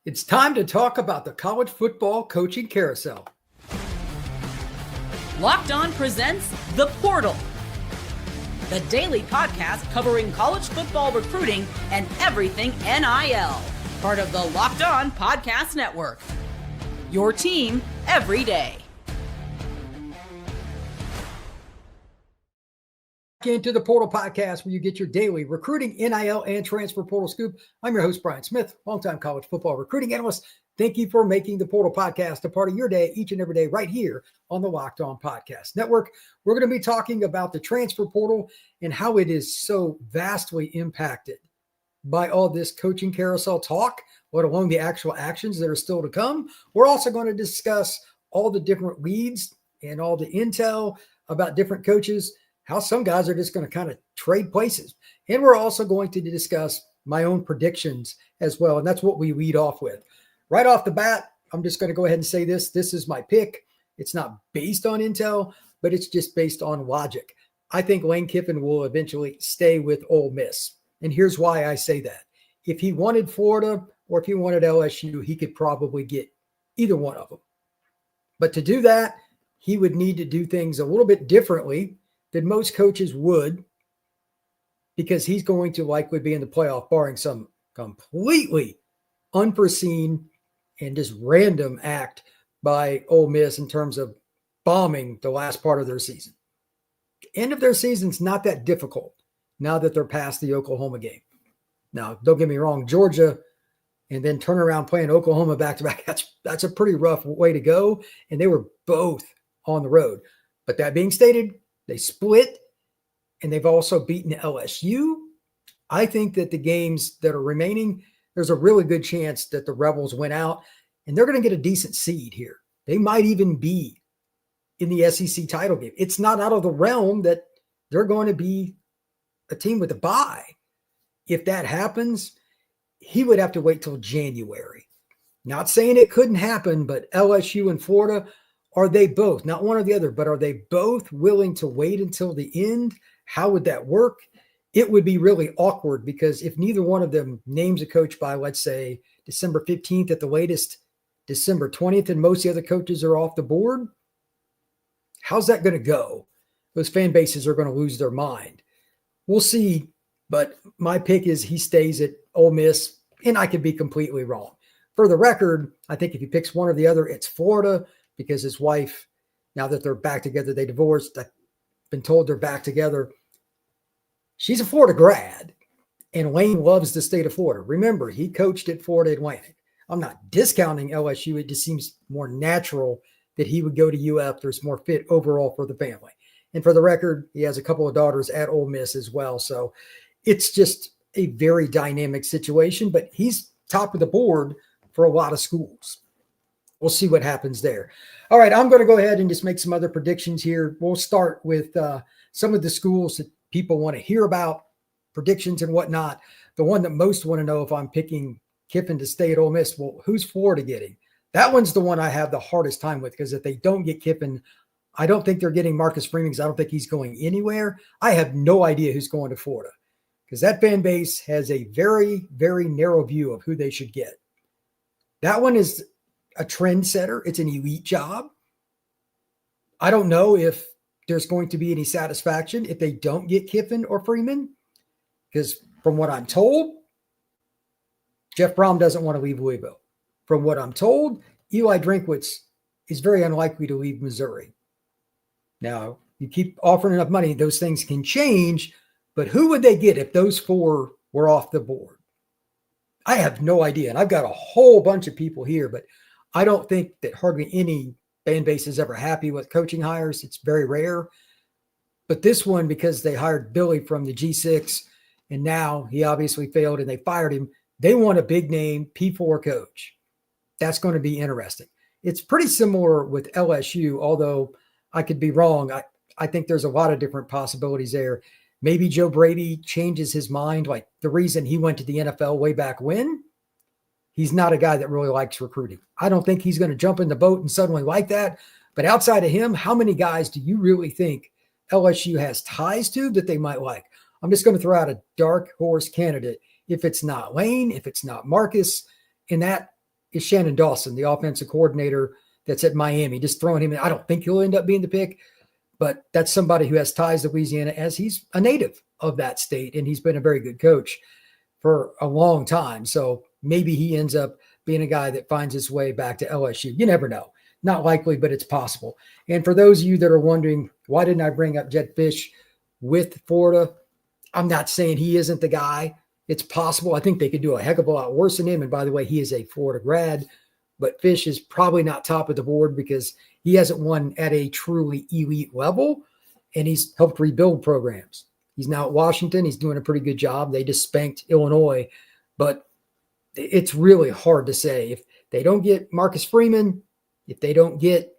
It's time to talk about the college football coaching carousel. Locked On presents The Portal, the daily podcast covering college football recruiting and everything NIL. Part of the Locked On Podcast Network. Your team every day. Into the Portal Podcast, where you get your daily recruiting, NIL, and transfer portal scoop. I'm your host, Brian Smith, longtime college football recruiting analyst. Thank you for making the Portal Podcast a part of your day each and every day right here on the Locked On Podcast Network. We're going to be talking about the transfer portal and how it is so vastly impacted by all this coaching carousel talk, let alone the actual actions that are still to come. We're also going to discuss all the different leads and all the intel about different coaches, how some guys are just going to kind of trade places. And we're also going to discuss my own predictions as well. And that's what we lead off with. Right off the bat, I'm just going to go ahead and say this. This is my pick. It's not based on intel, but it's just based on logic. I think Lane Kiffin will eventually stay with Ole Miss. And here's why I say that. If he wanted Florida or if he wanted LSU, he could probably get either one of them. But to do that, he would need to do things a little bit differently than most coaches would, because he's going to likely be in the playoff, barring some completely unforeseen and just random act by Ole Miss in terms of bombing the last part of their season. The end of their season's not that difficult now that they're past the Oklahoma game. Now, don't get me wrong, Georgia and then turn around playing Oklahoma back-to-back, that's a pretty rough way to go, and they were both on the road. But that being stated, they split, and they've also beaten LSU. I think that the games that are remaining, there's a really good chance that the Rebels win out, and they're going to get a decent seed here. They might even be in the SEC title game. It's not out of the realm that they're going to be a team with a bye. If that happens, he would have to wait till January. Not saying it couldn't happen, but LSU and Florida, are they both, not one or the other, but are they both willing to wait until the end? How would that work? It would be really awkward, because if neither one of them names a coach by, let's say, December 15th at the latest, December 20th, and most of the other coaches are off the board, how's that going to go? Those fan bases are going to lose their mind. We'll see, but my pick is he stays at Ole Miss, and I could be completely wrong. For the record, I think if he picks one or the other, it's Florida, because his wife, now that they're back together, they divorced. I've been told they're back together. She's a Florida grad, and Lane loves the state of Florida. Remember, he coached at Florida Atlantic. I'm not discounting LSU. It just seems more natural that he would go to UF. There's more fit overall for the family. And for the record, he has a couple of daughters at Ole Miss as well. So it's just a very dynamic situation, but he's top of the board for a lot of schools. We'll see what happens there. All right, I'm going to go ahead and just make some other predictions here. We'll start with some of the schools that people want to hear about, predictions and whatnot. The one that most want to know if I'm picking Kiffin to stay at Ole Miss, well, who's Florida getting? That one's the one I have the hardest time with, because if they don't get Kiffin, I don't think they're getting Marcus Freeman, because I don't think he's going anywhere. I have no idea who's going to Florida, because that fan base has a very, very narrow view of who they should get. That one is a trendsetter. It's an elite job. I don't know if there's going to be any satisfaction if they don't get Kiffin or Freeman, because from what I'm told, Jeff Brom doesn't want to leave Louisville. From what I'm told, Eli Drinkwitz is very unlikely to leave Missouri. Now, you keep offering enough money, those things can change, but who would they get if those four were off the board? I have no idea. And I've got a whole bunch of people here, but I don't think that hardly any fan base is ever happy with coaching hires. It's very rare. But this one, because they hired Billy from the G6, and now he obviously failed and they fired him, they want a big name P4 coach. That's going to be interesting. It's pretty similar with LSU, although I could be wrong. I think there's a lot of different possibilities there. Maybe Joe Brady changes his mind. Like the reason he went to the NFL way back when, he's not a guy that really likes recruiting. I don't think he's going to jump in the boat and suddenly like that. But outside of him, how many guys do you really think LSU has ties to that they might like? I'm just going to throw out a dark horse candidate. If it's not Lane, if it's not Marcus, and that is Shannon Dawson, the offensive coordinator that's at Miami. Just throwing him in. I don't think he'll end up being the pick, but that's somebody who has ties to Louisiana, as he's a native of that state, and he's been a very good coach for a long time. So maybe he ends up being a guy that finds his way back to LSU. You never know. Not likely, but it's possible. And for those of you that are wondering, why didn't I bring up Jedd Fisch with Florida? I'm not saying he isn't the guy. It's possible. I think they could do a heck of a lot worse than him. And by the way, he is a Florida grad, but Fisch is probably not top of the board because he hasn't won at a truly elite level, and he's helped rebuild programs. He's now at Washington. He's doing a pretty good job. They just spanked Illinois, but it's really hard to say. If they don't get Marcus Freeman, if they don't get,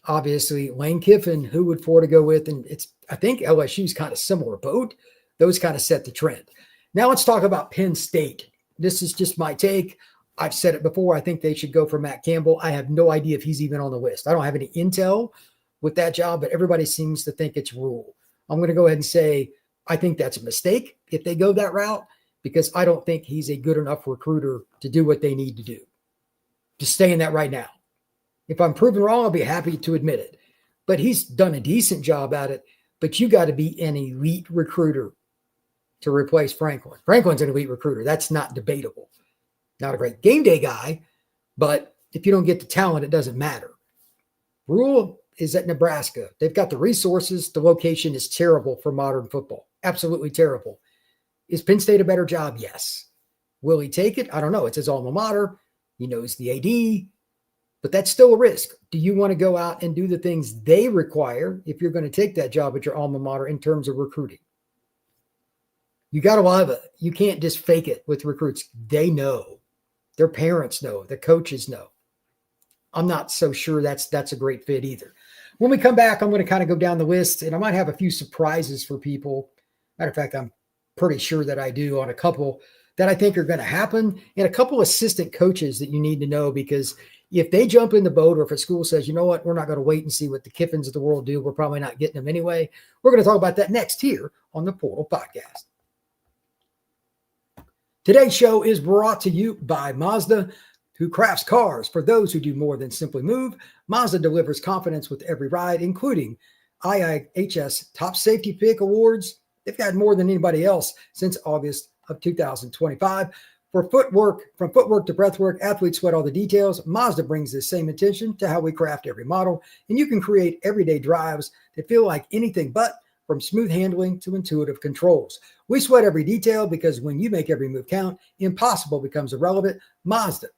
obviously, Lane Kiffin, who would Florida go with? And I think LSU's kind of similar boat. Those kind of set the trend. Now let's talk about Penn State. This is just my take. I've said it before. I think they should go for Matt Campbell. I have no idea if he's even on the list. I don't have any intel with that job, but everybody seems to think it's Rule. I'm going to go ahead and say I think that's a mistake if they go that route, because I don't think he's a good enough recruiter to do what they need to do. Just saying that right now. If I'm proven wrong, I'll be happy to admit it. But he's done a decent job at it. But you got to be an elite recruiter to replace Franklin. Franklin's an elite recruiter. That's not debatable. Not a great game day guy, but if you don't get the talent, it doesn't matter. Rule is at Nebraska. They've got the resources. The location is terrible for modern football. Absolutely terrible. Is Penn State a better job? Yes. Will he take it? I don't know. It's his alma mater. He knows the AD, but that's still a risk. Do you want to go out and do the things they require if you're going to take that job at your alma mater in terms of recruiting? You got to love it. You can't just fake it with recruits. They know. Their parents know. The coaches know. I'm not so sure that's a great fit either. When we come back, I'm going to kind of go down the list, and I might have a few surprises for people. Matter of fact, I'm pretty sure that I do on a couple that I think are going to happen, and a couple assistant coaches that you need to know, because if they jump in the boat, or if a school says, you know what, we're not going to wait and see what the Kiffins of the world do, we're probably not getting them anyway. We're going to talk about that next here on the Portal Podcast. Today's show is brought to you by Mazda, who crafts cars for those who do more than simply move. Mazda delivers confidence with every ride, including IIHS Top Safety Pick Awards. They've got more than anybody else since August of 2025. From footwork to breathwork, athletes sweat all the details. Mazda brings the same attention to how we craft every model, and you can create everyday drives that feel like anything but, from smooth handling to intuitive controls. We sweat every detail because when you make every move count, impossible becomes irrelevant. Mazda,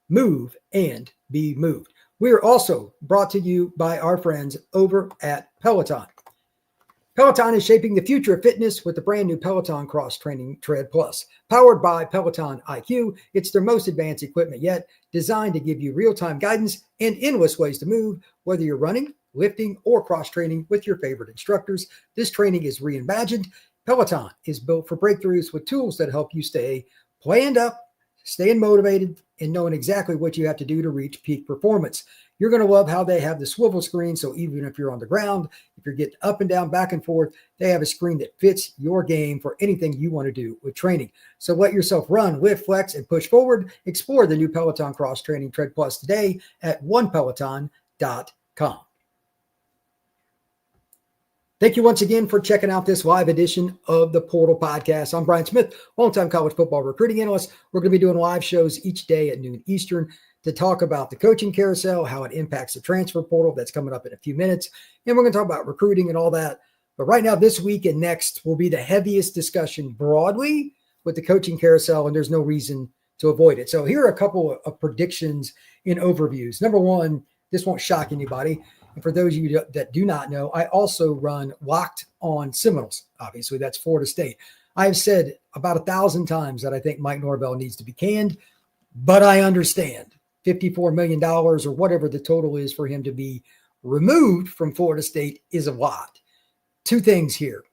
move and be moved. We are also brought to you by our friends over at Peloton. Peloton is shaping the future of fitness with the brand new Peloton Cross Training Tread Plus. Powered by Peloton IQ, it's their most advanced equipment yet, designed to give you real-time guidance and endless ways to move, whether you're running, lifting, or cross-training with your favorite instructors. This training is reimagined. Peloton is built for breakthroughs with tools that help you stay planned up, staying motivated, and knowing exactly what you have to do to reach peak performance. You're going to love how they have the swivel screen, so even if you're on the ground, if you're getting up and down, back and forth, they have a screen that fits your game for anything you want to do with training. So let yourself run, lift, flex, and push forward. Explore the new Peloton Cross Training Tread Plus today at onepeloton.com. Thank you once again for checking out this live edition of the Portal Podcast. I'm Brian Smith, longtime college football recruiting analyst. We're going to be doing live shows each day at noon Eastern to talk about the coaching carousel, how it impacts the transfer portal. That's coming up in a few minutes. And we're going to talk about recruiting and all that. But right now, this week and next will be the heaviest discussion broadly with the coaching carousel, and there's no reason to avoid it. So here are a couple of predictions and overviews. Number one, this won't shock anybody. And for those of you that do not know, I also run Locked On Seminoles. Obviously, that's Florida State. I've said about 1,000 times that I think Mike Norvell needs to be canned, but I understand $54 million or whatever the total is for him to be removed from Florida State is a lot. Two things here.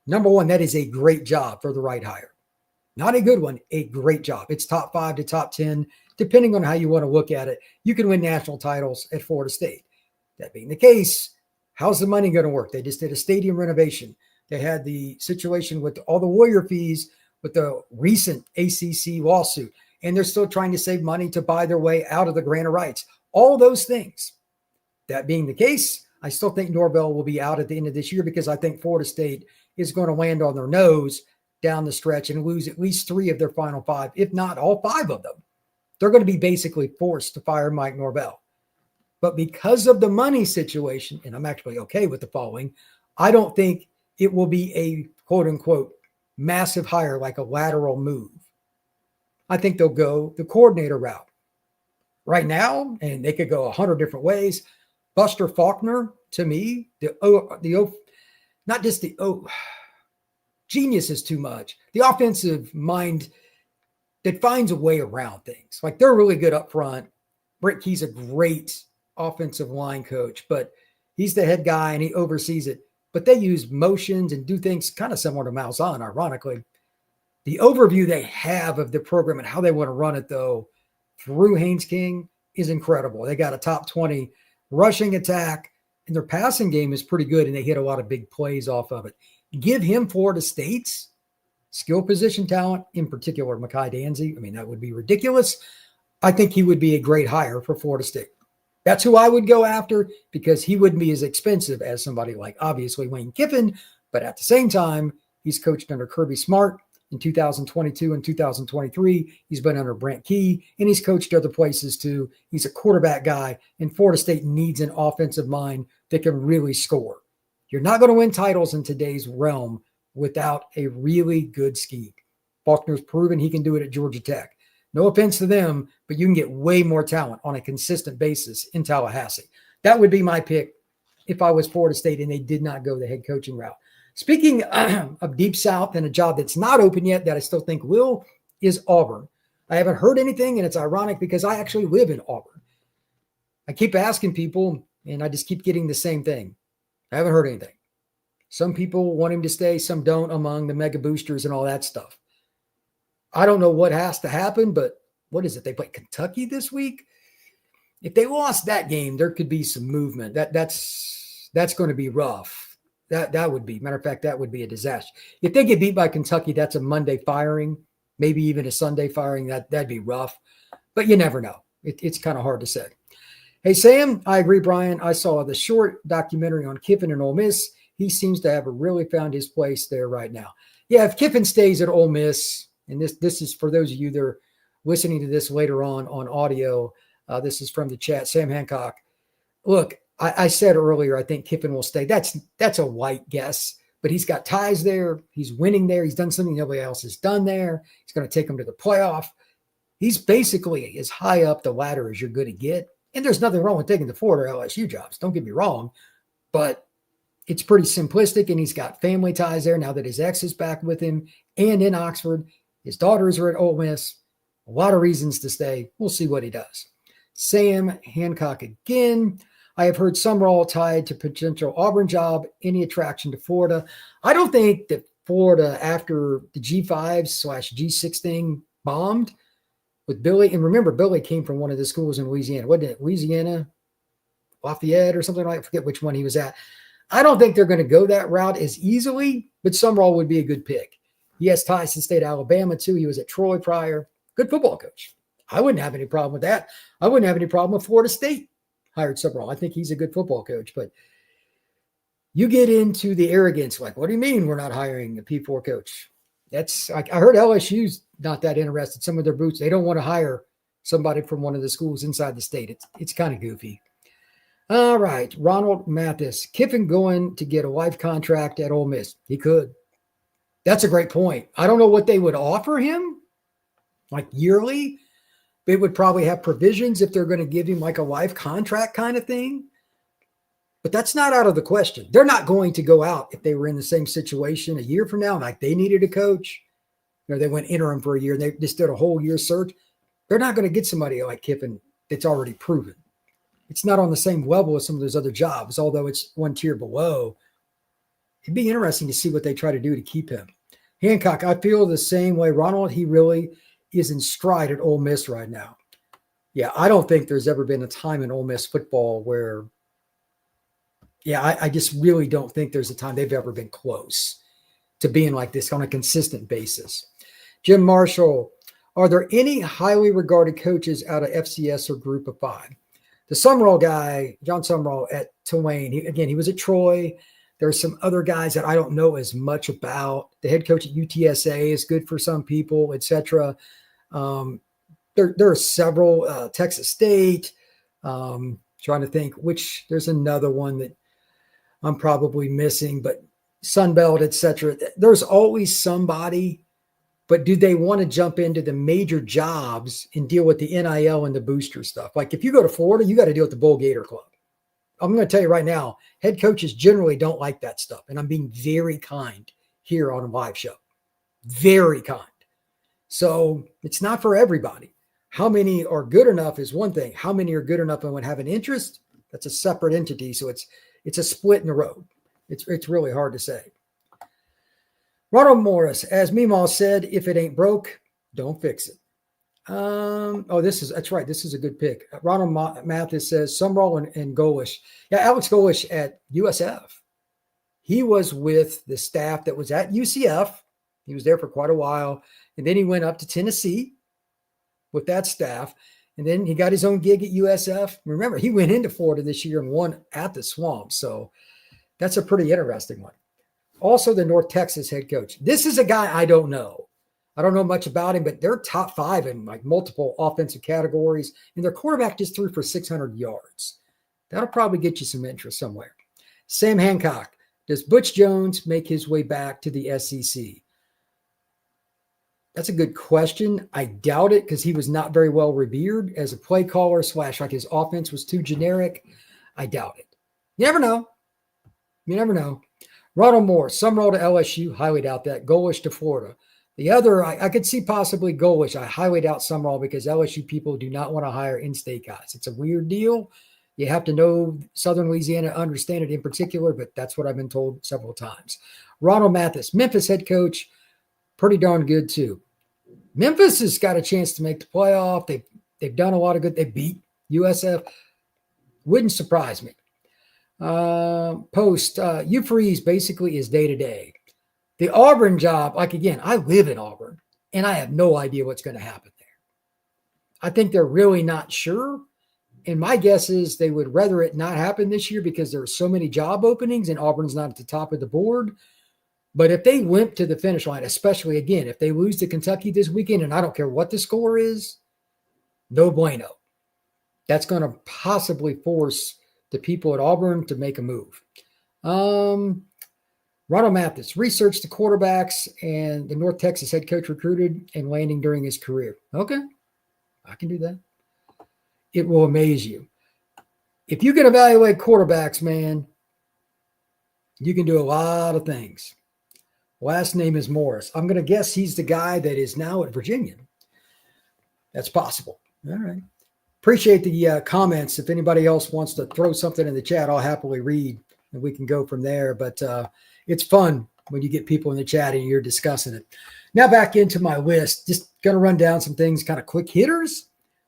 Number one, that is a great job for the right hire. Not a good one, a great job. It's top 5 to top 10, depending on how you want to look at it. You can win national titles at Florida State. That being the case, how's the money going to work? They just did a stadium renovation. They had the situation with all the lawyer fees with the recent ACC lawsuit. and they're still trying to save money to buy their way out of the grant of rights. All those things. That being the case, I still think Norvell will be out at the end of this year because I think Florida State is going to land on their nose down the stretch and lose at least 3 of their final 5, if not all 5 of them. They're going to be basically forced to fire Mike Norvell. But because of the money situation, and I'm actually okay with the following, I don't think it will be a quote unquote massive hire like a lateral move. I think they'll go the coordinator route. Right now, and they could go 100 different ways, Buster Faulkner, to me, genius is too much. The offensive mind that finds a way around things. Like they're really good up front. Brett Key's a great offensive line coach, but he's the head guy and he oversees it. But they use motions and do things kind of similar to Malzahn, ironically. The overview they have of the program and how they want to run it, though, through Haynes King is incredible. They got a top 20 rushing attack, and their passing game is pretty good, and they hit a lot of big plays off of it. Give him Florida State's skill position talent, in particular Mekhi Danzy. I mean, that would be ridiculous. I think he would be a great hire for Florida State. That's who I would go after because he wouldn't be as expensive as somebody like, obviously, Lane Kiffin, but at the same time, he's coached under Kirby Smart in 2022 and 2023. He's been under Brent Key, and he's coached other places too. He's a quarterback guy, and Florida State needs an offensive mind that can really score. You're not going to win titles in today's realm without a really good scheme. Faulkner's proven he can do it at Georgia Tech. No offense to them, but you can get way more talent on a consistent basis in Tallahassee. That would be my pick if I was Florida State and they did not go the head coaching route. Speaking of Deep South and a job that's not open yet that I still think will, is Auburn. I haven't heard anything, and it's ironic because I actually live in Auburn. I keep asking people, and I just keep getting the same thing. I haven't heard anything. Some people want him to stay, some don't, among the mega boosters and all that stuff. I don't know what has to happen, but what is it? They play Kentucky this week? If they lost that game, there could be some movement. That's going to be rough. That would be, matter of fact, that would be a disaster. If they get beat by Kentucky, that's a Monday firing, maybe even a Sunday firing. That'd be rough, but you never know. It's kind of hard to say. Hey, Sam, I agree, Brian. I saw the short documentary on Kiffin and Ole Miss. He seems to have really found his place there right now. Yeah, if Kiffin stays at Ole Miss, and this is for those of you that are listening to this later on audio, this is from the chat, Sam Hancock. Look, I said earlier, I think Kiffin will stay. That's a white guess, but he's got ties there. He's winning there. He's done something nobody else has done there. He's going to take them to the playoff. He's basically as high up the ladder as you're going to get. And there's nothing wrong with taking the Florida LSU jobs. Don't get me wrong, but it's pretty simplistic, and he's got family ties there now that his ex is back with him and in Oxford. His daughters are at Ole Miss. A lot of reasons to stay. We'll see what he does. Sam Hancock again. I have heard some are all tied to potential Auburn job. Any attraction to Florida? I don't think that Florida, after the G5/G6 thing bombed with Billy, and remember, Billy came from one of the schools in Louisiana. Wasn't it Louisiana, Lafayette or something like that? I forget which one he was at. I don't think they're going to go that route as easily, but Sumrall would be a good pick. He has ties to the state of Alabama, too. He was at Troy prior. Good football coach. I wouldn't have any problem with that. I wouldn't have any problem with Florida State hired Sumrall. I think he's a good football coach. But you get into the arrogance, like, what do you mean we're not hiring a P4 coach? I heard LSU's not that interested. Some of their boots, they don't want to hire somebody from one of the schools inside the state. It's kind of goofy. All right, Ronald Mathis. Kiffin going to get a life contract at Ole Miss. He could. That's a great point. I don't know what they would offer him, like yearly. They would probably have provisions if they're going to give him like a life contract kind of thing. But that's not out of the question. They're not going to go out if they were in the same situation a year from now, like they needed a coach. You know, they went interim for a year and they just did a whole year search. They're not going to get somebody like Kiffin that's already proven. It's not on the same level as some of those other jobs, although it's one tier below. It'd be interesting to see what they try to do to keep him. Hancock, I feel the same way. Ronald, he really is in stride at Ole Miss right now. Yeah, I don't think there's ever been a time in Ole Miss football where, I just really don't think there's a time they've ever been close to being like this on a consistent basis. Jim Marshall, Are there any highly regarded coaches out of FCS or Group of Five? The Summerall guy, John Summerall at Tulane, he was at Troy. There's some other guys that I don't know as much about. The head coach at UTSA is good for some people, etc. There are several, Texas State, trying to think which, there's another one that I'm probably missing, but Sunbelt, etc. There's always somebody, but do they want to jump into the major jobs and deal with the NIL and the booster stuff? Like if you go to Florida, you got to deal with the Bull Gator Club. I'm going to tell you right now, head coaches generally don't like that stuff. And I'm being very kind here on a live show. Very kind. So it's not for everybody. How many are good enough is one thing. How many are good enough and would have an interest? That's a separate entity. So it's a split in the road. It's really hard to say. Ronald Morris, as Meemaw said, if it ain't broke, don't fix it. That's right. This is a good pick. Ronald Mathis says Summerall and Golish. Yeah, Alex Golish at USF. He was with the staff that was at UCF. He was there for quite a while. And then he went up to Tennessee with that staff. And then he got his own gig at USF. Remember, he went into Florida this year and won at the Swamp. So that's a pretty interesting one. Also, the North Texas head coach. This is a guy I don't know. I don't know much about him, but they're top 5 in like multiple offensive categories. And their quarterback just threw for 600 yards. That'll probably get you some interest somewhere. Sam Hancock. Does Butch Jones make his way back to the SEC? That's a good question. I doubt it because he was not very well revered as a play caller / like his offense was too generic. I doubt it. You never know. You never know. Ronald Moore, Summerall to LSU. Highly doubt that. Golish to Florida. The other, I could see possibly Golish. I highly doubt Summerall because LSU people do not want to hire in-state guys. It's a weird deal. You have to know Southern Louisiana, understand it in particular, but that's what I've been told several times. Ronald Mathis, Memphis head coach, pretty darn good too. Memphis has got a chance to make the playoff. They've done a lot of good. They beat USF. Wouldn't surprise me. Hugh Freeze basically is day-to-day. The Auburn job, like again, I live in Auburn and I have no idea what's going to happen there. I think they're really not sure. And my guess is they would rather it not happen this year because there are so many job openings and Auburn's not at the top of the board. But if they went to the finish line, especially again, if they lose to Kentucky this weekend, and I don't care what the score is, no bueno. That's going to possibly force the people at Auburn to make a move. Ronald Mathis researched the quarterbacks and the North Texas head coach recruited and landing during his career. Okay, I can do that. It will amaze you. If you can evaluate quarterbacks, man, you can do a lot of things. Last name is Morris. I'm going to guess he's the guy that is now at Virginia. That's possible. All right. Appreciate the comments. If anybody else wants to throw something in the chat, I'll happily read and we can go from there. But it's fun when you get people in the chat and you're discussing it. Now back into my list, just going to run down some things, kind of quick hitters,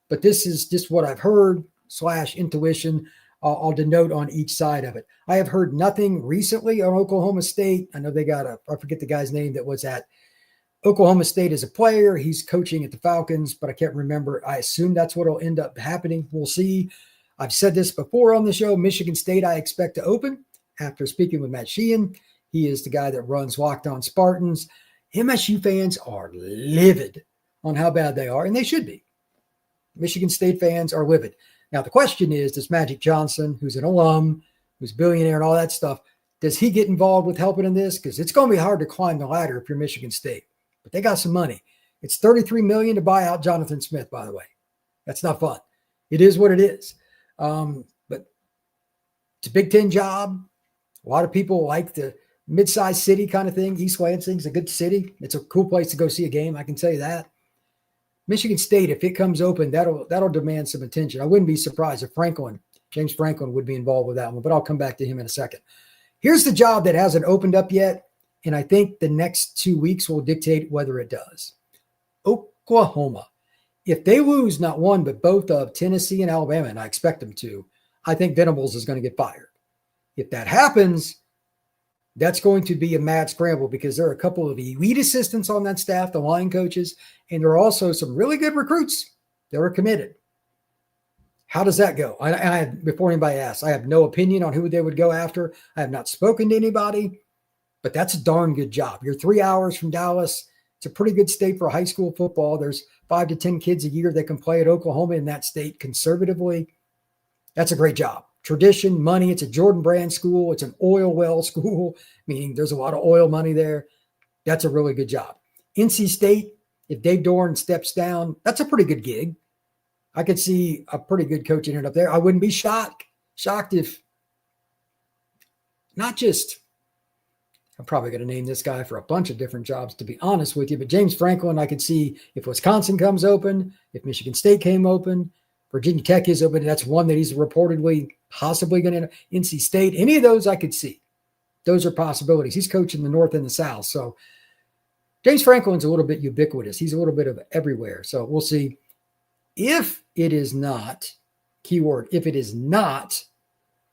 but this is just what I've heard / intuition. I'll denote on each side of it. I have heard nothing recently on Oklahoma State. I know they got I forget the guy's name that was at Oklahoma State as a player. He's coaching at the Falcons, but I can't remember. I assume that's what will end up happening. We'll see. I've said this before on the show. Michigan State, I expect to open after speaking with Matt Sheehan. He is the guy that runs Locked On Spartans. MSU fans are livid on how bad they are, and they should be. Michigan State fans are livid. Now, the question is, does Magic Johnson, who's an alum, who's a billionaire and all that stuff, does he get involved with helping in this? Because it's going to be hard to climb the ladder if you're Michigan State. But they got some money. It's $33 million to buy out Jonathan Smith, by the way. That's not fun. It is what it is. But it's a Big Ten job. A lot of people like the mid-sized city kind of thing. East Lansing's a good city. It's a cool place to go see a game. I can tell you that. Michigan State, if it comes open, that'll demand some attention. I wouldn't be surprised if James Franklin would be involved with that one, but I'll come back to him in a second. Here's the job that hasn't opened up yet, and I think the next 2 weeks will dictate whether it does. Oklahoma. If they lose not one, but both of Tennessee and Alabama, and I expect them to, I think Venables is going to get fired. If that happens, That's going to be a mad scramble because there are a couple of elite assistants on that staff, the line coaches, and there are also some really good recruits that are committed. How does that go? Before anybody asks, I have no opinion on who they would go after. I have not spoken to anybody, but that's a darn good job. You're 3 hours from Dallas. It's a pretty good state for high school football. There's 5 to 10 kids a year that can play at Oklahoma in that state conservatively. That's a great job. Tradition, money. It's a Jordan Brand school. It's an oil well school, meaning there's a lot of oil money there. That's a really good job. NC State, if Dave Doran steps down, that's a pretty good gig. I could see a pretty good coach in it up there. I wouldn't be shocked if not just, I'm probably going to name this guy for a bunch of different jobs, to be honest with you, but James Franklin, I could see if Wisconsin comes open, if Michigan State came open, Virginia Tech is open. That's one that he's reportedly possibly going to NC State. Any of those I could see. Those are possibilities. He's coaching the North and the South. So James Franklin's a little bit ubiquitous. He's a little bit of everywhere. So we'll see. If it is not, keyword, if it is not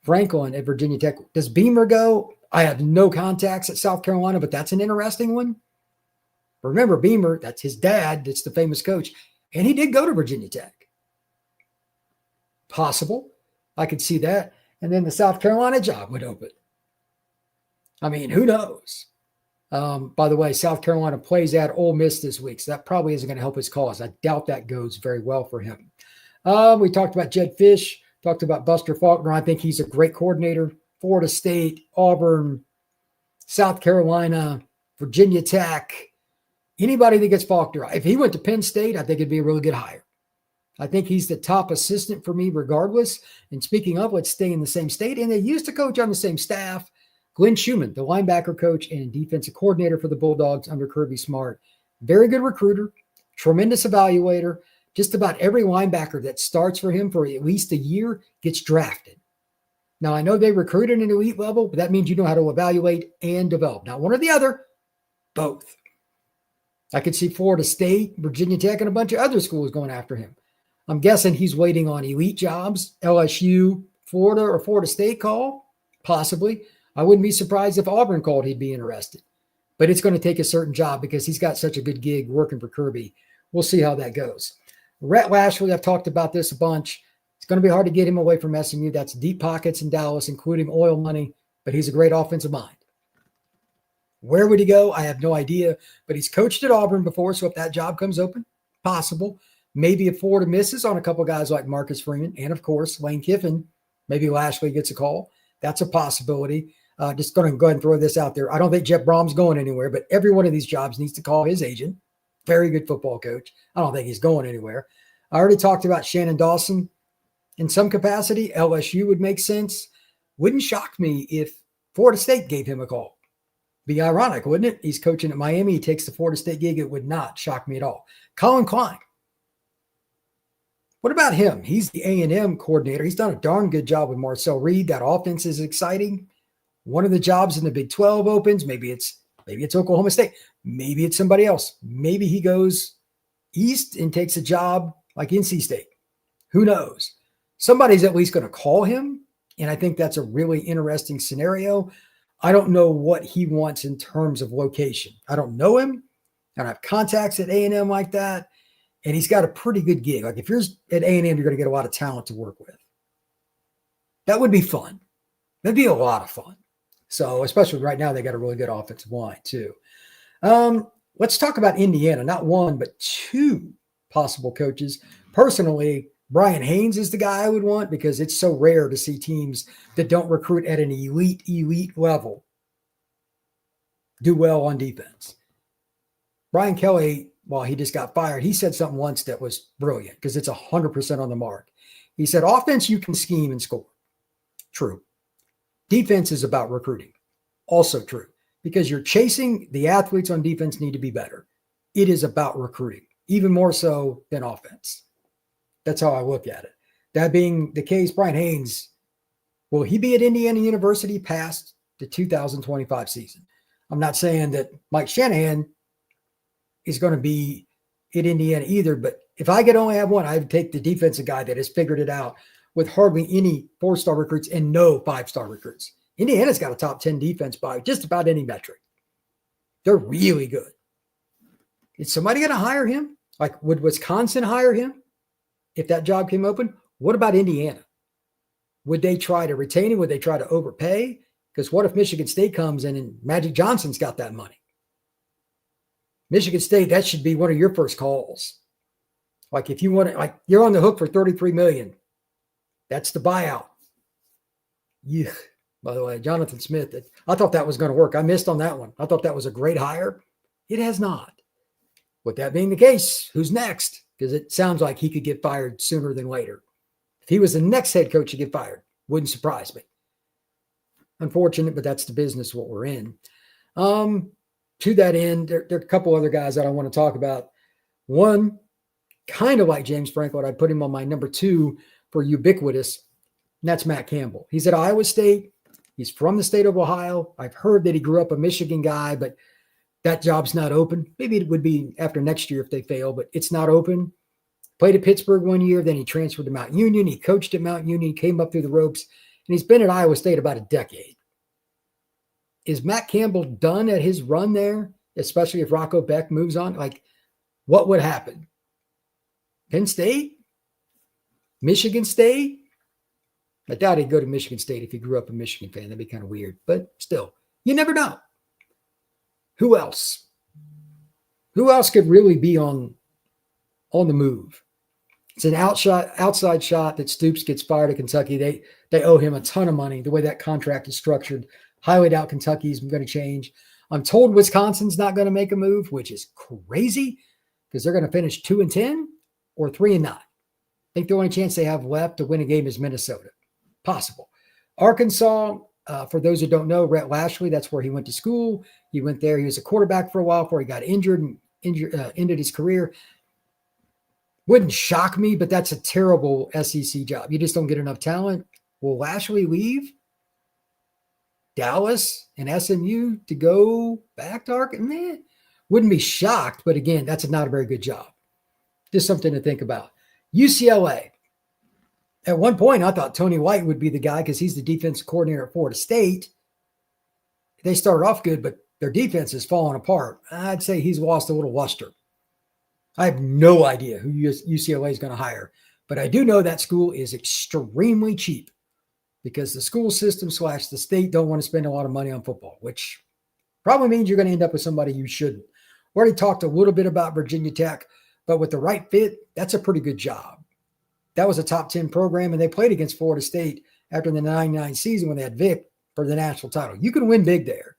Franklin at Virginia Tech, does Beamer go? I have no contacts at South Carolina, but that's an interesting one. Remember, Beamer, that's his dad. That's the famous coach. And he did go to Virginia Tech. Possible. I could see that. And then the South Carolina job would open. I mean, who knows? By the way, South Carolina plays at Ole Miss this week, so that probably isn't going to help his cause. I doubt that goes very well for him. We talked about Jed Fish, talked about Buster Faulkner. I think he's a great coordinator. Florida State, Auburn, South Carolina, Virginia Tech, anybody that gets Faulkner. If he went to Penn State, I think it'd be a really good hire. I think he's the top assistant for me regardless. And speaking of, let's stay in the same state. And they used to coach on the same staff. Glenn Schumann, the linebacker coach and defensive coordinator for the Bulldogs under Kirby Smart. Very good recruiter, tremendous evaluator. Just about every linebacker that starts for him for at least a year gets drafted. Now, I know they recruit at an elite level, but that means you know how to evaluate and develop. Not one or the other, both. I could see Florida State, Virginia Tech, and a bunch of other schools going after him. I'm guessing he's waiting on elite jobs, LSU, Florida, or Florida State call, possibly. I wouldn't be surprised if Auburn called, he'd be interested. But it's going to take a certain job because he's got such a good gig working for Kirby. We'll see how that goes. Rhett Lashlee, I've talked about this a bunch. It's going to be hard to get him away from SMU. That's deep pockets in Dallas, including oil money, but he's a great offensive mind. Where would he go? I have no idea, but he's coached at Auburn before, so if that job comes open, possible. Maybe if Florida misses on a couple guys like Marcus Freeman and, of course, Lane Kiffin, maybe Lashlee gets a call. That's a possibility. Just going to go ahead and throw this out there. I don't think Jeff Brom's going anywhere, but every one of these jobs needs to call his agent. Very good football coach. I don't think he's going anywhere. I already talked about Shannon Dawson. In some capacity, LSU would make sense. Wouldn't shock me if Florida State gave him a call. Be ironic, wouldn't it? He's coaching at Miami. He takes the Florida State gig. It would not shock me at all. Colin Klein. What about him? He's the A&M coordinator. He's done a darn good job with Marcel Reed. That offense is exciting. One of the jobs in the Big 12 opens. Maybe it's Oklahoma State. Maybe it's somebody else. Maybe he goes east and takes a job like NC State. Who knows? Somebody's at least going to call him, and I think that's a really interesting scenario. I don't know what he wants in terms of location. I don't know him. I don't have contacts at A&M like that. And he's got a pretty good gig. Like if you're at A&M, you're going to get a lot of talent to work with. That would be fun. That'd be a lot of fun. So especially right now, they got a really good offensive line too. Let's talk about Indiana. Not one, but two possible coaches. Personally, Brian Haynes is the guy I would want because it's so rare to see teams that don't recruit at an elite level do well on defense. Brian Kelly, while he just got fired, he said something once that was brilliant because it's 100% on the mark. He said, offense, you can scheme and score. True. Defense is about recruiting. Also true. Because you're chasing the athletes on defense need to be better. It is about recruiting, even more so than offense. That's how I look at it. That being the case, Brian Haynes, will he be at Indiana University past the 2025 season? I'm not saying that Mike Shanahan is going to be at Indiana either, but if I could only have one, I'd take the defensive guy that has figured it out with hardly any 4-star recruits and no 5-star recruits Indiana's got a top 10 defense by just about any metric. They're really good. Is somebody going to hire him? Like, would Wisconsin hire him if that job came open? What about Indiana? Would they try to retain him? Would they try to overpay? Because what if Michigan State comes in and Magic Johnson's got that money? Michigan State, that should be one of your first calls. Like, if you want to, like, you're on the hook for $33 million. That's the buyout. Yeah. By the way, Jonathan Smith, I thought that was going to work. I missed on that one. I thought that was a great hire. It has not. With that being the case, who's next? Because it sounds like he could get fired sooner than later. If he was the next head coach to get fired, wouldn't surprise me. Unfortunate, but that's the business what we're in. To that end, there are a couple other guys that I want to talk about. One, kind of like James Franklin, I put him on my number 2 for ubiquitous, and that's Matt Campbell. He's at Iowa State. He's from the state of Ohio. I've heard that he grew up a Michigan guy, but that job's not open. Maybe it would be after next year if they fail, but it's not open. Played at Pittsburgh one year, then he transferred to Mount Union. He coached at Mount Union, came up through the ropes, and he's been at Iowa State about a decade. Is Matt Campbell done at his run there, especially if Rocco Beck moves on? Like, what would happen? Penn State? Michigan State? I doubt he'd go to Michigan State if he grew up a Michigan fan. That'd be kind of weird. But still, you never know. Who else? Who else could really be on the move? It's an outside shot that Stoops gets fired at Kentucky. They owe him a ton of money. The way that contract is structured, highly doubt Kentucky's going to change. I'm told Wisconsin's not going to make a move, which is crazy because they're going to finish 2-10 or 3-9. I think the only chance they have left to win a game is Minnesota. Possible. Arkansas, for those who don't know, Rhett Lashley, that's where he went to school. He went there. He was a quarterback for a while before he got injured and ended his career. Wouldn't shock me, but that's a terrible SEC job. You just don't get enough talent. Will Lashley leave Dallas and SMU to go back to Arkansas? Wouldn't be shocked, but again, that's not a very good job. Just something to think about. UCLA. At one point, I thought Tony White would be the guy because he's the defensive coordinator at Florida State. They started off good, but their defense is falling apart. I'd say he's lost a little luster. I have no idea who UCLA is going to hire, but I do know that school is extremely cheap because the school system / the state don't want to spend a lot of money on football, which probably means you're going to end up with somebody you shouldn't. We already talked a little bit about Virginia Tech, but with the right fit, that's a pretty good job. That was a top 10 program, and they played against Florida State after the 99 season when they had Vic for the national title. You can win big there.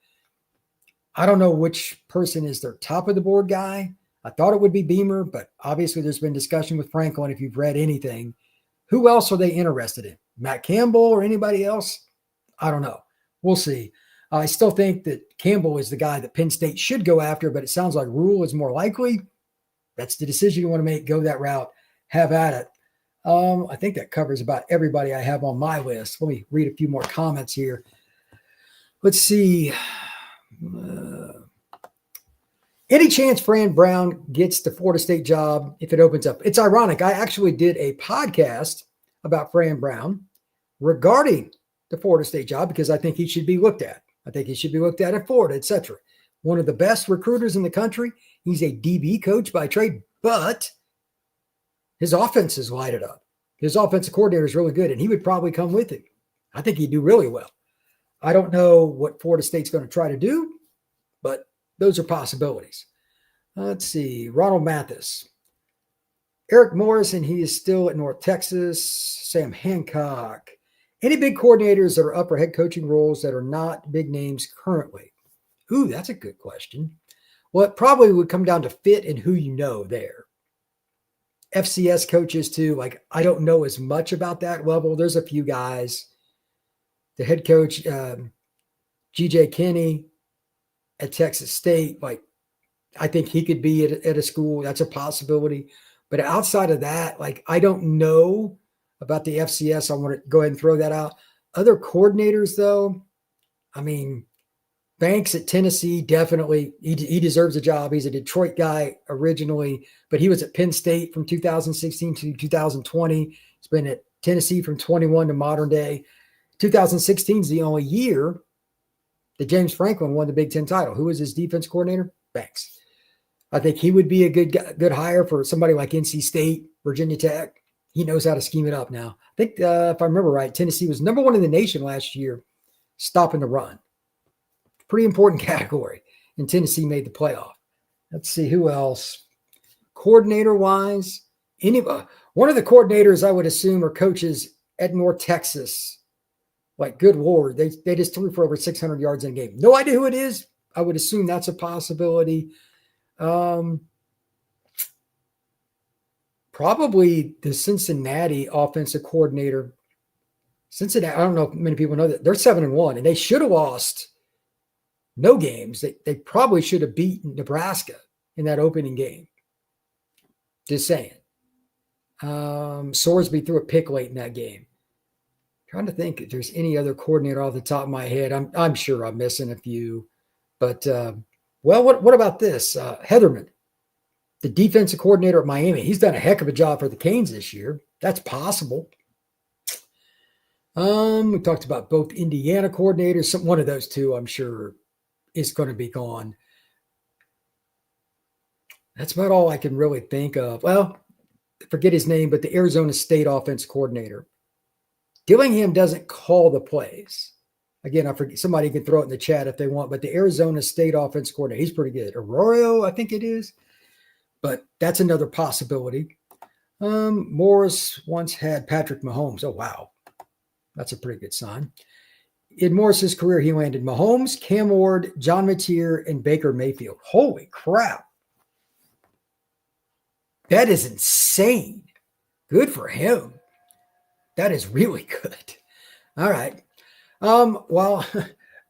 I don't know which person is their top of the board guy. I thought it would be Beamer, but obviously there's been discussion with Franklin if you've read anything. Who else are they interested in? Matt Campbell or anybody else? I don't know. We'll see. I still think that Campbell is the guy that Penn State should go after, but it sounds like Rule is more likely. That's the decision you want to make. Go that route. Have at it. I think that covers about everybody I have on my list. Let me read a few more comments here. Let's see. Any chance Fran Brown gets the Florida State job if it opens up? It's ironic. I actually did a podcast about Fran Brown regarding the Florida State job because I think he should be looked at. I think he should be looked at Florida, etc. One of the best recruiters in the country. He's a DB coach by trade, but his offense is lighted up. His offensive coordinator is really good, and he would probably come with him. I think he'd do really well. I don't know what Florida State's going to try to do, but those are possibilities. Let's see. Ronald Mathis. Eric Morrison, he is still at North Texas. Sam Hancock. Any big coordinators that are up for head coaching roles that are not big names currently? Ooh, that's a good question. Well, it probably would come down to fit and who you know there. FCS coaches too. Like, I don't know as much about that level. There's a few guys. The head coach, G.J. Kinney at Texas State. Like, I think he could be at a school. That's a possibility. But outside of that, like, I don't know about the FCS. I want to go ahead and throw that out. Other coordinators, though, I mean, Banks at Tennessee, definitely. He deserves a job. He's a Detroit guy originally, but he was at Penn State from 2016 to 2020. He's been at Tennessee from 21 to modern day. 2016 is the only year that James Franklin won the Big Ten title. Who was his defense coordinator? Banks. I think he would be a good hire for somebody like NC State, Virginia Tech. He knows how to scheme it up now. I think, if I remember right, Tennessee was number 1 in the nation last year, stopping the run. Pretty important category. And Tennessee made the playoff. Let's see who else. Coordinator-wise, one of the coordinators I would assume are coaches at North Texas, like good Lord, they just threw for over 600 yards in a game. No idea who it is. I would assume that's a possibility. Probably the Cincinnati offensive coordinator. Cincinnati, I don't know if many people know that they're 7-1, and they should have lost no games. They probably should have beaten Nebraska in that opening game. Just saying. Sorsby threw a pick late in that game. Trying to think if there's any other coordinator off the top of my head. I'm sure I'm missing a few. But, what about this? Heatherman, the defensive coordinator at Miami. He's done a heck of a job for the Canes this year. That's possible. We talked about both Indiana coordinators. One of those two, I'm sure, is going to be gone. That's about all I can really think of. Well, forget his name, but the Arizona State offense coordinator. Dillingham doesn't call the plays. Again, I forget, somebody can throw it in the chat if they want, but the Arizona State offense coordinator, he's pretty good. Arroyo, I think it is. But that's another possibility. Morris once had Patrick Mahomes. Oh, wow. That's a pretty good sign. In Morris's career, he landed Mahomes, Cam Ward, John Mateer, and Baker Mayfield. Holy crap. That is insane. Good for him. That is really good. All right. Well,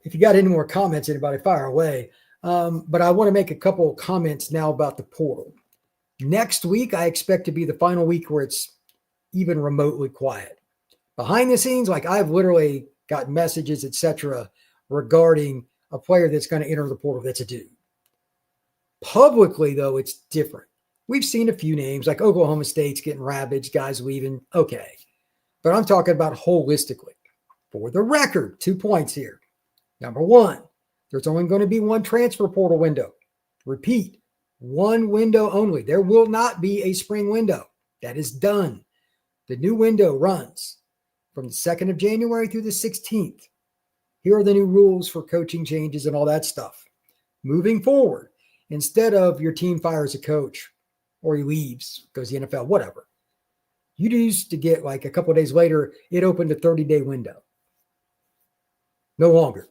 if you got any more comments, anybody, fire away. But I want to make a couple of comments now about the portal. Next week, I expect to be the final week where it's even remotely quiet. Behind the scenes, like I've literally got messages, etc., regarding a player that's going to enter the portal that's a dude. Publicly, though, it's different. We've seen a few names, like Oklahoma State's getting ravaged, guys leaving. Okay. But I'm talking about holistically. For the record, 2 points here. Number one, there's only going to be one transfer portal window. Repeat, one window only. There will not be a spring window. That is done. The new window runs from the 2nd of January through the 16th. Here are the new rules for coaching changes and all that stuff. Moving forward, instead of your team fires a coach or he leaves, goes to the NFL, whatever, you used to get like a couple of days later, it opened a 30-day window. No longer.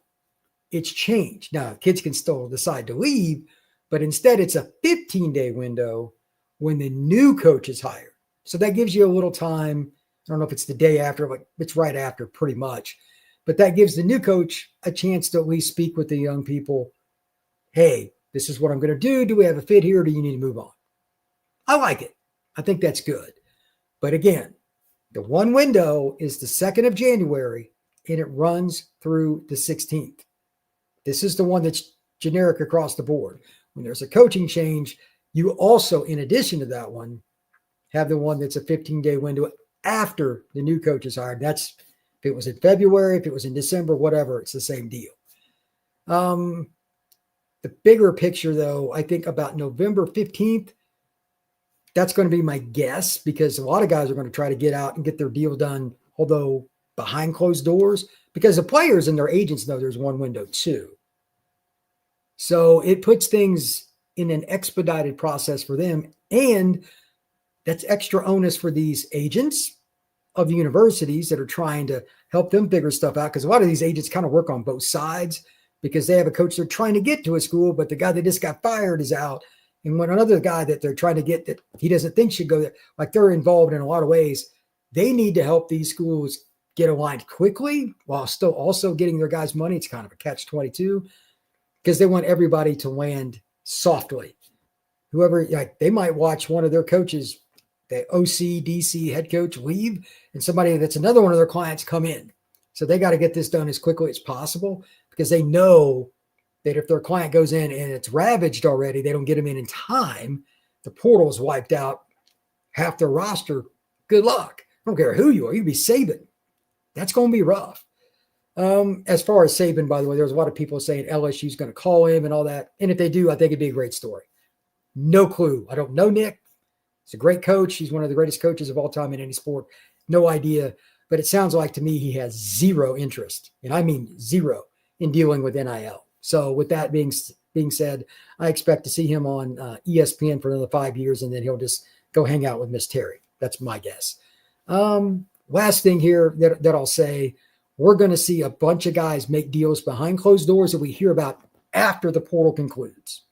It's changed. Now, kids can still decide to leave, but instead it's a 15-day window when the new coach is hired. So that gives you a little time. I don't know if it's the day after, but it's right after pretty much. But that gives the new coach a chance to at least speak with the young people. Hey, this is what I'm going to do. Do we have a fit here? Or do you need to move on? I like it. I think that's good. But again, the one window is the 2nd of January, and it runs through the 16th. This is the one that's generic across the board. When there's a coaching change, you also, in addition to that one, have the one that's a 15-day window after the new coach is hired. That's if it was in February, if it was in December, whatever, it's the same deal. The bigger picture, though, I think about November 15th, that's going to be my guess because a lot of guys are going to try to get out and get their deal done, although behind closed doors, because the players and their agents know there's one window too. So it puts things in an expedited process for them. And that's extra onus for these agents of the universities that are trying to help them figure stuff out. Because a lot of these agents kind of work on both sides because they have a coach they're trying to get to a school, but the guy that just got fired is out. And when another guy that they're trying to get that he doesn't think should go there, like they're involved in a lot of ways, they need to help these schools get aligned quickly while still also getting their guys money. It's kind of a catch-22 because they want everybody to land softly. Whoever, like they might watch one of their coaches, the OC, DC head coach leave, and somebody that's another one of their clients come in. So they got to get this done as quickly as possible because they know that if their client goes in and it's ravaged already, they don't get them in time, the portal is wiped out, half their roster, good luck. I don't care who you are. You be Saban. That's going to be rough. As far as Saban, by the way, there's a lot of people saying LSU's going to call him and all that. And if they do, I think it'd be a great story. No clue. I don't know Nick. He's a great coach. He's one of the greatest coaches of all time in any sport. No idea. But it sounds like to me he has zero interest, and I mean zero, in dealing with NIL. So with that being said, I expect to see him on ESPN for another 5 years, and then he'll just go hang out with Miss Terry. That's my guess. Last thing here that I'll say, we're going to see a bunch of guys make deals behind closed doors that we hear about after the portal concludes,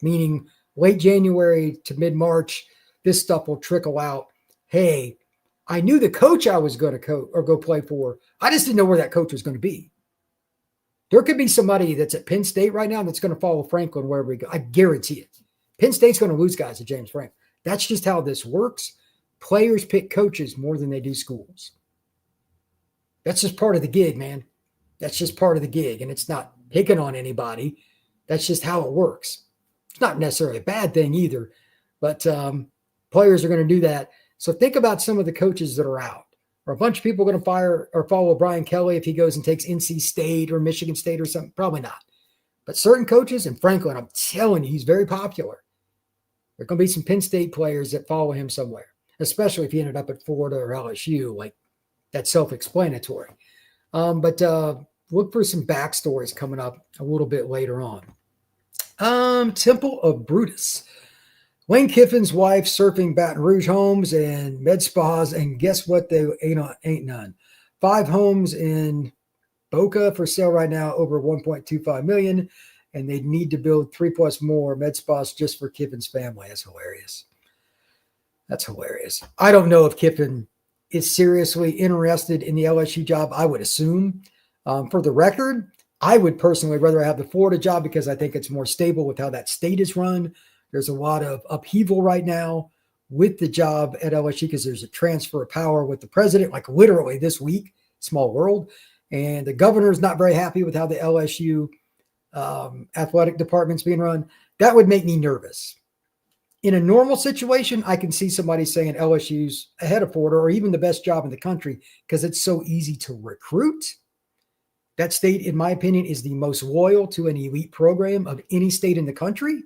meaning late January to mid-March, this stuff will trickle out. Hey, I knew the coach I was going to go play for. I just didn't know where that coach was going to be. There could be somebody that's at Penn State right now that's going to follow Franklin wherever we go. I guarantee it. Penn State's going to lose guys to James Franklin. That's just how this works. Players pick coaches more than they do schools. That's just part of the gig, man. That's just part of the gig. And it's not picking on anybody. That's just how it works. It's not necessarily a bad thing either, but players are going to do that. So think about some of the coaches that are out. Are a bunch of people going to fire or follow Brian Kelly if he goes and takes NC State or Michigan State or something? Probably not. But certain coaches, and Franklin, I'm telling you, he's very popular. There are going to be some Penn State players that follow him somewhere, especially if he ended up at Florida or LSU. Like, that's self-explanatory. But look for some backstories coming up a little bit later on. Temple of Brutus. Lane Kiffin's wife surfing Baton Rouge homes and med spas, and guess what? They ain't none. 5 homes in Boca for sale right now, over $1.25 million, and they need to build 3+ more med spas just for Kiffin's family. That's hilarious. That's hilarious. I don't know if Kiffin is seriously interested in the LSU job. I would assume. For the record, I would personally rather have the Florida job because I think it's more stable with how that state is run. There's a lot of upheaval right now with the job at LSU because there's a transfer of power with the president, like literally this week, small world. And the governor is not very happy with how the LSU athletic department's being run. That would make me nervous. In a normal situation, I can see somebody saying LSU's ahead of Florida or even the best job in the country because it's so easy to recruit. That state, in my opinion, is the most loyal to an elite program of any state in the country.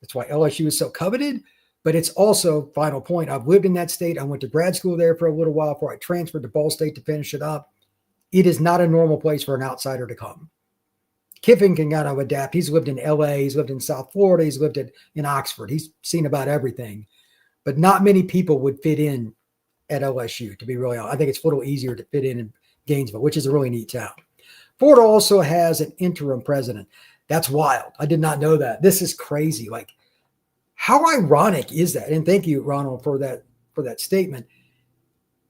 That's why LSU is so coveted, but it's also, final point, I've lived in that state. I went to grad school there for a little while before I transferred to Ball State to finish it up. It is not a normal place for an outsider to come. Kiffin can kind of adapt. He's lived in LA. He's lived in South Florida. He's lived in Oxford. He's seen about everything, but not many people would fit in at LSU, to be really honest. I think it's a little easier to fit in Gainesville, which is a really neat town. Florida also has an interim president. That's wild. I did not know that. This is crazy. Like, how ironic is that? And thank you, Ronald, for that statement.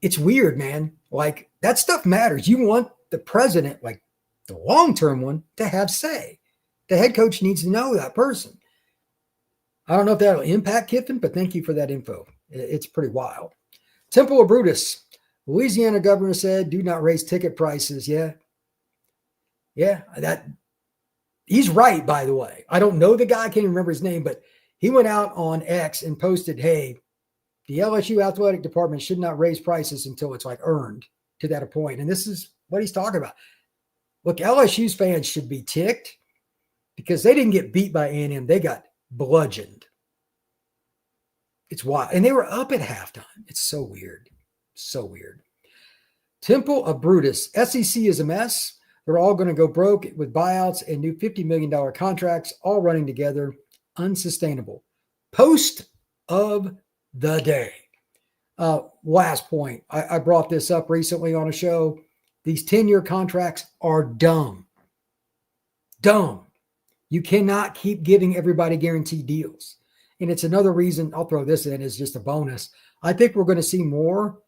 It's weird, man. Like, that stuff matters. You want the president, like the long-term one, to have say. The head coach needs to know that person. I don't know if that'll impact Kiffin, but thank you for that info. It's pretty wild. Temple of Brutus. Louisiana governor said, do not raise ticket prices. Yeah, that he's right, by the way. I don't know the guy. I can't even remember his name, but he went out on X and posted, hey, the LSU athletic department should not raise prices until it's like earned to that point. And this is what he's talking about. Look, LSU's fans should be ticked because they didn't get beat by A&M. They got bludgeoned. It's wild. And they were up at halftime. It's so weird. So weird. Temple of Brutus. SEC is a mess. They're all going to go broke with buyouts and new $50 million contracts, all running together. Unsustainable. Post of the day. Last point. I brought this up recently on a show. These 10-year contracts are dumb. Dumb. You cannot keep giving everybody guaranteed deals. And it's another reason, I'll throw this in as just a bonus. I think we're going to see more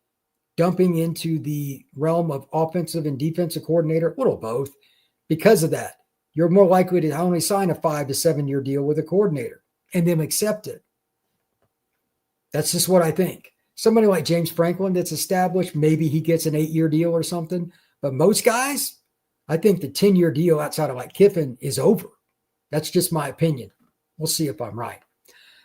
dumping into the realm of offensive and defensive coordinator, a little both. Because of that, you're more likely to only sign a 5 to 7 year deal with a coordinator and then accept it. That's just what I think. Somebody like James Franklin that's established, maybe he gets an 8-year deal or something. But most guys, I think the 10-year deal outside of like Kiffin is over. That's just my opinion. We'll see if I'm right.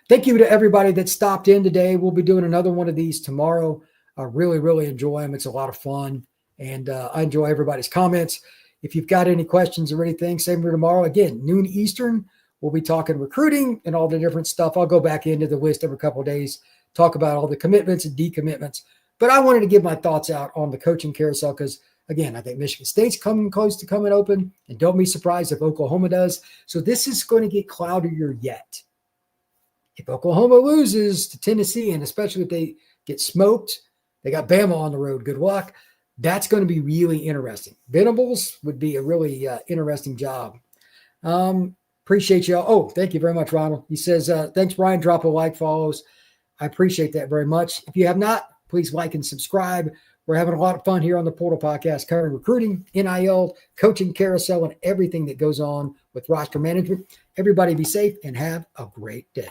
Thank you to everybody that stopped in today. We'll be doing another one of these tomorrow. I really, really enjoy them. It's a lot of fun. And I enjoy everybody's comments. If you've got any questions or anything, same for tomorrow. Again, noon Eastern, we'll be talking recruiting and all the different stuff. I'll go back into the list every couple of days, talk about all the commitments and decommitments. But I wanted to give my thoughts out on the coaching carousel because, again, I think Michigan State's coming close to coming open, and don't be surprised if Oklahoma does. So this is going to get cloudier yet. If Oklahoma loses to Tennessee, and especially if they get smoked, they got Bama on the road, good luck. That's going to be really interesting. Venables would be a really interesting job. Appreciate y'all. Oh, thank you very much, Ronald. He says, thanks, Brian. Drop a like, follows. I appreciate that very much. If you have not, please like and subscribe. We're having a lot of fun here on the Portal Podcast, covering recruiting, NIL, coaching carousel, and everything that goes on with roster management. Everybody be safe and have a great day.